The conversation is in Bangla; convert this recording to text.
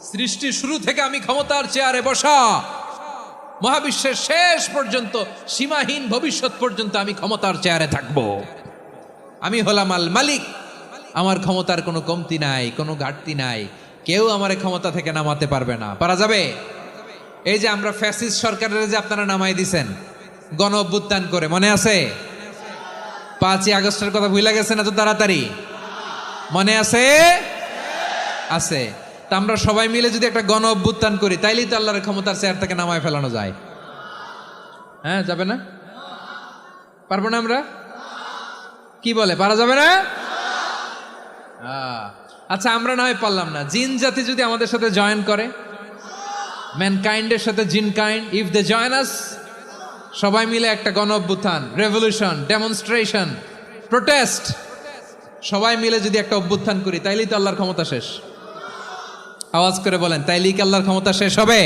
সৃষ্টির শুরু থেকে আমি ক্ষমতার চেয়ারে বসা, মহাবিশ্বের শেষ পর্যন্ত, সীমাহীন ভবিষ্যৎ পর্যন্ত আমি ক্ষমতার চেয়ারে থাকব। আমি হলাম আল মালিক, আমার ক্ষমতার কোনো কমতি নাই, কোনো ঘাটতি নাই, কেউ আমার ক্ষমতা থেকে নামাতে পারবে না। পারা যাবে? এই যে আমরা ফ্যাসিস্ট সরকারের যে আপনারা নামাই দিছেন গণ অভ্যুত্থান করে, মনে আছে? 5ই আগস্টের কথা ভুলে গেছেন এত তাড়াতাড়ি? মনে আছে? আছে। তা আমরা সবাই মিলে যদি একটা গণ অভ্যুত্থান করি, তাইলেই তো আল্লাহর ক্ষমতার চেয়ার থেকে নামায় ফেলানো যায়। হ্যাঁ, যাবে না? পারবো না আমরা? কি বলে, পারা যাবে না? আচ্ছা, আমরা না হয় পারলাম না, জিন জাতি যদি আমাদের সাথে জয়েন করে, ম্যানকাইন্ডের সাথে জিনকাইন্ড, ইফ দে জয়েন আস, সবাই মিলে একটা গণ অভ্যুত্থান, রেভলিউশন, ডেমনস্ট্রেশন, প্রোটেস্ট, সবাই মিলে যদি একটা অভ্যুত্থান করি, তাইলেই তো আল্লাহর ক্ষমতা শেষ। আওয়াজ করে বলেন, তাইলেই কি আল্লাহর ক্ষমতা শেষ হবে?